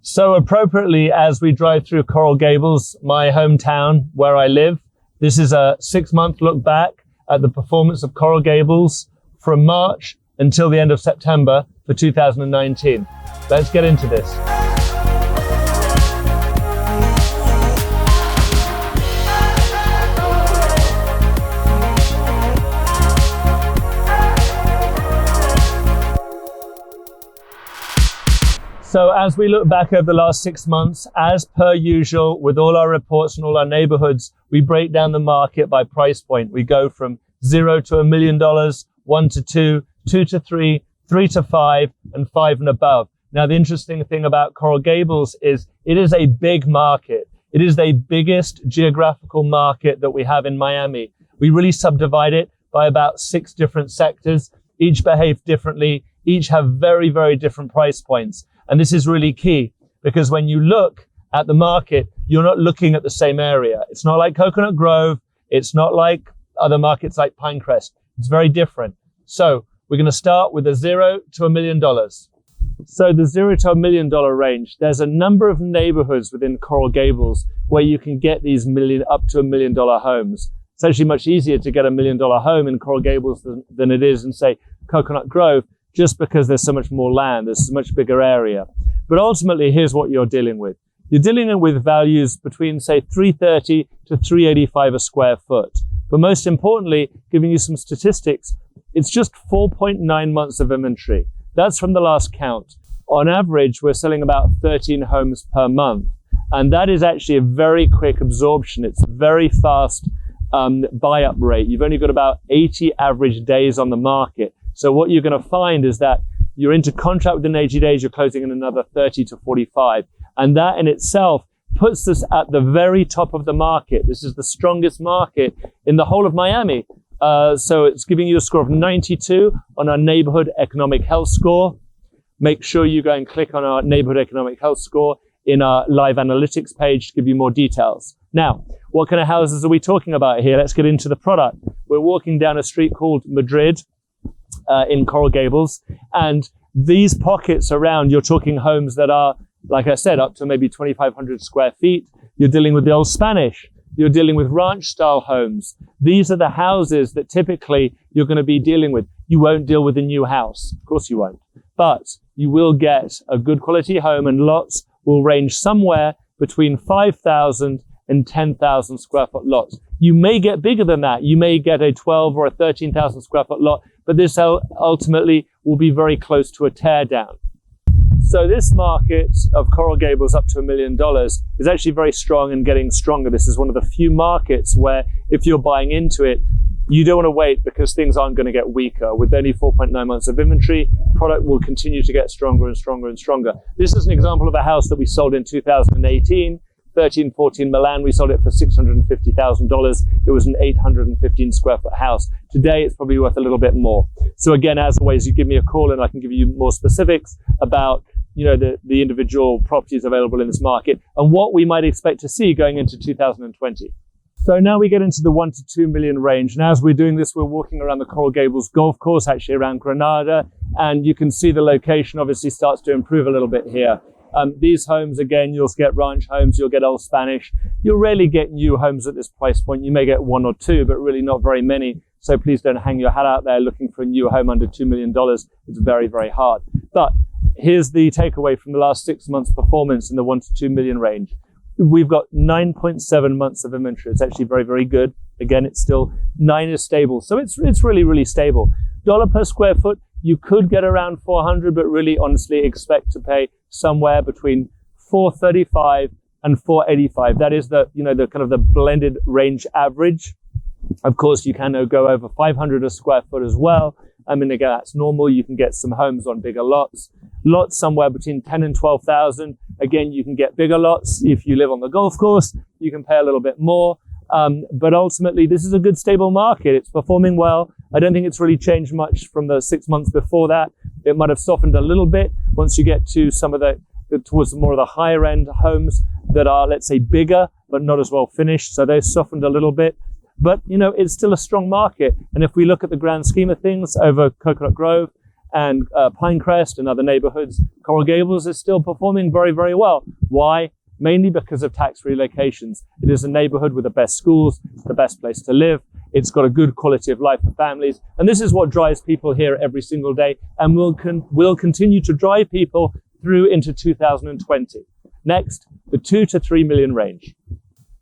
So appropriately, as we drive through Coral Gables, my hometown where I live, this is a 6-month look back at the performance of Coral Gables from March until the end of September for 2019. Let's get into this. So as we look back over the last 6 months, as per usual, with all our reports and all our neighborhoods, we break down the market by price point. We go from $0 to $1 million, 1 to 2, 2 to 3, 3 to 5, and 5 and above. Now, the interesting thing about Coral Gables is it is a big market. It is the biggest geographical market that we have in Miami. We really subdivide it by about 6 different sectors. Each behave differently. Each have very, very different price points. And this is really key because when you look at the market, you're not looking at the same area. It's not like Coconut Grove. It's not like other markets like Pinecrest. It's very different. So we're going to start with a $0 to $1 million. So the $0 to $1 million range, there's a number of neighborhoods within Coral Gables where you can get these up to $1 million homes. It's actually much easier to get $1 million home in Coral Gables than it is in, say, Coconut Grove, just because there's so much more land, there's a much bigger area. But ultimately, here's what you're dealing with. You're dealing with values between, say, $330 to $385 a square foot. But most importantly, giving you some statistics, it's just 4.9 months of inventory. That's from the last count. On average, we're selling about 13 homes per month. And that is actually a very quick absorption. It's a very fast buy-up rate. You've only got about 80 average days on the market. So what you're going to find is that you're into contract within 80 days, you're closing in another 30 to 45. And that in itself puts us at the very top of the market. This is the strongest market in the whole of Miami. So it's giving you a score of 92 on our neighborhood economic health score. Make sure you go and click on our neighborhood economic health score in our live analytics page to give you more details. Now, what kind of houses are we talking about here? Let's get into the product. We're walking down a street called Madrid in Coral Gables. And these pockets around, you're talking homes that are, like I said, up to maybe 2,500 square feet. You're dealing with the old Spanish. You're dealing with ranch style homes. These are the houses that typically you're going to be dealing with. You won't deal with a new house. Of course you won't. But you will get a good quality home, and lots will range somewhere between 5,000 and 10,000 square foot lots. You may get bigger than that. You may get a 12 or a 13,000 square foot lot, but this ultimately will be very close to a tear down. So this market of Coral Gables up to $1 million is actually very strong and getting stronger. This is one of the few markets where if you're buying into it, you don't want to wait because things aren't going to get weaker. With only 4.9 months of inventory, product will continue to get stronger and stronger and stronger. This is an example of a house that we sold in 2018. 1314 Milan, we sold it for $650,000. It was an 815 square foot house. Today, it's probably worth a little bit more. So again, as always, you give me a call and I can give you more specifics about, the individual properties available in this market and what we might expect to see going into 2020. So now we get into the 1 to 2 million range. And as we're doing this, we're walking around the Coral Gables golf course, actually around Granada. And you can see the location obviously starts to improve a little bit here. These homes, again, you'll get ranch homes, you'll get old Spanish. You'll rarely get new homes at this price point. You may get 1 or 2, but really not very many. So please don't hang your hat out there looking for a new home under $2 million. It's very, very hard. But here's the takeaway from the last 6 months' performance in the 1 to 2 million range. We've got 9.7 months of inventory. It's actually very, very good. Again, it's still 9 is stable. So it's really, really stable. Dollar per square foot, you could get around 400, but really honestly expect to pay somewhere between 435 and 485. That is the kind of the blended range average. Of course, you can go over 500 a square foot as well. I mean, again, that's normal. You can get some homes on bigger lots. Lots somewhere between 10 and 12,000. Again, you can get bigger lots. If you live on the golf course, you can pay a little bit more. But ultimately, this is a good, stable market. It's performing well. I don't think it's really changed much from the 6 months before that. It might have softened a little bit once you get to some of towards more of the higher end homes that are, let's say, bigger, but not as well finished. So they softened a little bit. But, it's still a strong market. And if we look at the grand scheme of things over Coconut Grove and Pinecrest and other neighborhoods, Coral Gables is still performing very, very well. Why? Mainly because of tax relocations. It is a neighborhood with the best schools, the best place to live. It's got a good quality of life for families. And this is what drives people here every single day and will continue to drive people through into 2020. Next, the 2 to 3 million range.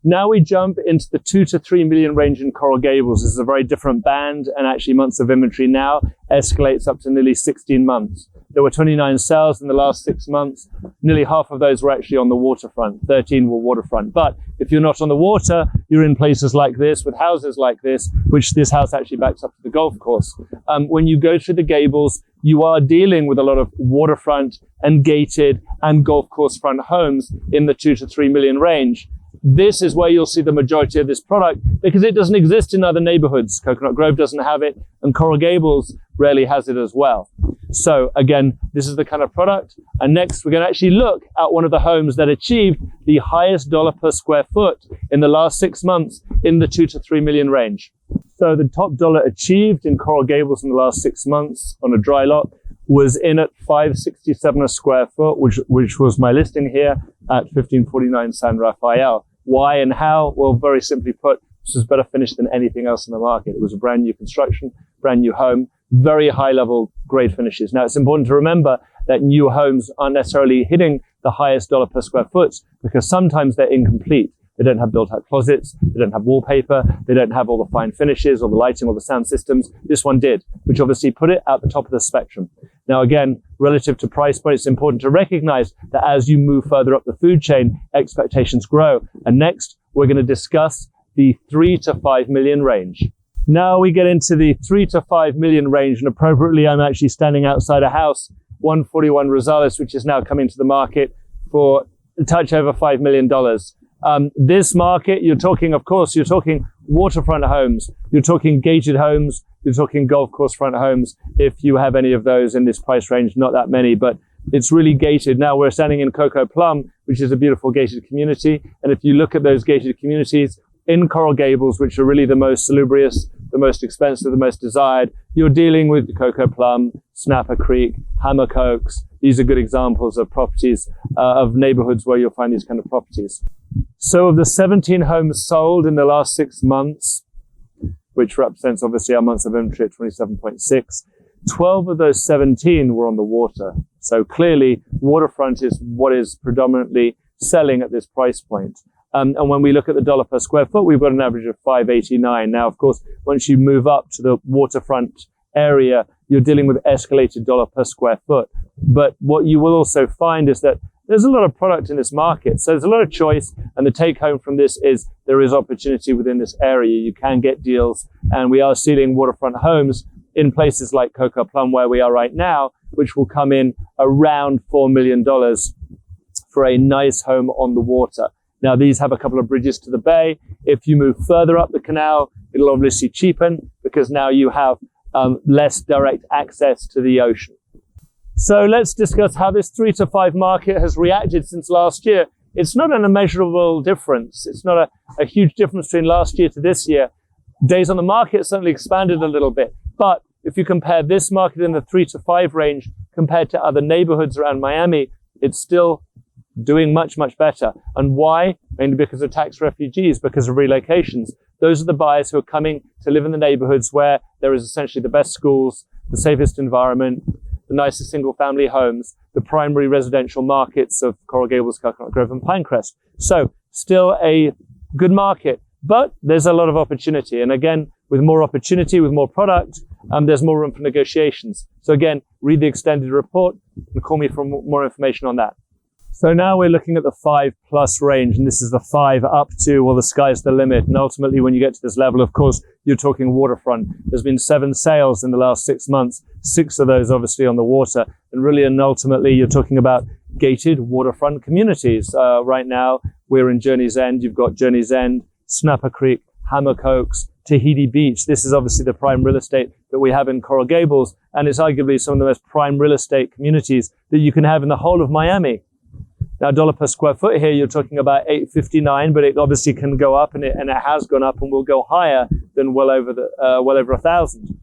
Now we jump into the 2 to 3 million range in Coral Gables. This is a very different band, and actually months of inventory now escalates up to nearly 16 months. There were 29 sales in the last 6 months. Nearly half of those were actually on the waterfront. 13 were waterfront. But if you're not on the water, you're in places like this with houses like this, which this house actually backs up to the golf course. When you go through the Gables, you are dealing with a lot of waterfront and gated and golf course front homes in the 2 to 3 million range. This is where you'll see the majority of this product because it doesn't exist in other neighborhoods. Coconut Grove doesn't have it, and Coral Gables rarely has it as well. So again, this is the kind of product. And next, we're going to actually look at one of the homes that achieved the highest dollar per square foot in the last 6 months in the 2 to 3 million range. So the top dollar achieved in Coral Gables in the last 6 months on a dry lot was in at $567 a square foot, which was my listing here at 1549 San Rafael. Why and how? Well, very simply put, this was better finished than anything else in the market. It was a brand new construction, brand new home, very high level grade finishes. Now, it's important to remember that new homes aren't necessarily hitting the highest dollar per square foot because sometimes they're incomplete. They don't have built-out closets, they don't have wallpaper, they don't have all the fine finishes or the lighting or the sound systems. This one did, which obviously put it at the top of the spectrum. Now again, relative to price point, it's important to recognize that as you move further up the food chain, expectations grow. And next, we're going to discuss the 3 to 5 million range. Now we get into the 3 to 5 million range, and appropriately, I'm actually standing outside a house, 141 Rosales, which is now coming to the market for a touch over $5 million. This market, you're talking waterfront homes, you're talking gated homes, you're talking golf course front homes. If you have any of those in this price range, not that many, but it's really gated. Now we're standing in Coco Plum, which is a beautiful gated community. And if you look at those gated communities in Coral Gables, which are really the most salubrious, the most expensive, the most desired, you're dealing with Coco Plum, Snapper Creek, Hammock Oaks. These are good examples of properties, of neighborhoods where you'll find these kind of properties. So of the 17 homes sold in the last 6 months, which represents obviously our months of inventory at 27.6, 12 of those 17 were on the water. So clearly waterfront is what is predominantly selling at this price point. And when we look at the dollar per square foot, we've got an average of $589. Now, of course, once you move up to the waterfront area, you're dealing with escalated dollar per square foot. But what you will also find is that there's a lot of product in this market. So there's a lot of choice. And the take home from this is there is opportunity within this area. You can get deals. And we are seeing waterfront homes in places like Coco Plum, where we are right now, which will come in around $4 million for a nice home on the water. Now, these have a couple of bridges to the bay. If you move further up the canal, it'll obviously cheapen because now you have less direct access to the ocean. So let's discuss how this 3 to 5 market has reacted since last year. It's not an immeasurable difference. It's not a huge difference between last year to this year. Days on the market certainly expanded a little bit. But if you compare this market in the 3 to 5 range compared to other neighborhoods around Miami, it's still doing much, much better. And why? Mainly because of tax refugees, because of relocations. Those are the buyers who are coming to live in the neighborhoods where there is essentially the best schools, the safest environment, the nicest single-family homes, the primary residential markets of Coral Gables, Coconut Grove, and Pinecrest. So still a good market, but there's a lot of opportunity. And again, with more opportunity, with more product, there's more room for negotiations. So again, read the extended report and call me for more information on that. So now we're looking at the 5+ range, and this is the 5 up to, well, the sky's the limit. And ultimately, when you get to this level, of course, you're talking waterfront. There's been 7 sales in the last 6 months, 6 of those obviously on the water. And really, and ultimately, you're talking about gated waterfront communities. Right now, we're in Journey's End. You've got Journey's End, Snapper Creek, Hammock Oaks, Tahiti Beach. This is obviously the prime real estate that we have in Coral Gables. And it's arguably some of the most prime real estate communities that you can have in the whole of Miami. Now, dollar per square foot here, you're talking about $859, but it obviously can go up, and it has gone up and will go higher than well over $1,000.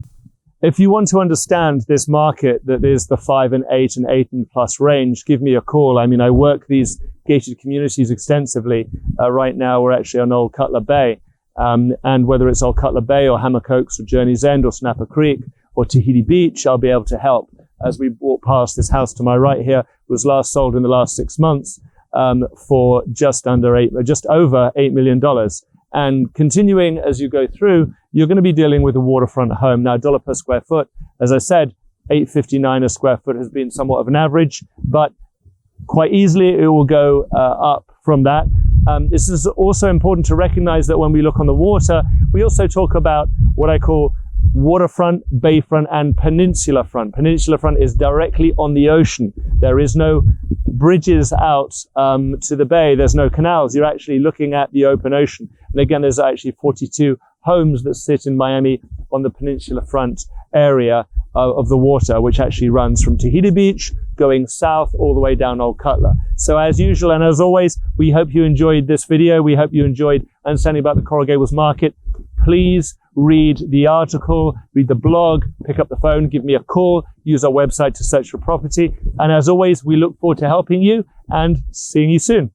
If you want to understand this market that is the 5 and 8 and 8 and plus range, give me a call. I mean, I work these gated communities extensively. Right now, we're actually on Old Cutler Bay. And whether it's Old Cutler Bay or Hammock Oaks or Journey's End or Snapper Creek or Tahiti Beach, I'll be able to help. As we walk past this house to my right here, was last sold in the last 6 months for just over $8 million. And continuing as you go through, you're going to be dealing with a waterfront home. Now, dollar per square foot, as I said, $8.59 a square foot has been somewhat of an average, but quite easily it will go up from that. This is also important to recognize that when we look on the water, we also talk about what I call waterfront, bayfront, and peninsula front. Peninsula front is directly on the ocean. There is no bridges out to the bay. There's no canals. You're actually looking at the open ocean. And again, there's actually 42 homes that sit in Miami on the peninsula front area of the water, which actually runs from Tahiti Beach going south all the way down Old Cutler. So as usual, and as always, we hope you enjoyed this video. We hope you enjoyed understanding about the Coral Gables market. Please read the article, read the blog, pick up the phone, give me a call, use our website to search for property. And as always, we look forward to helping you and seeing you soon.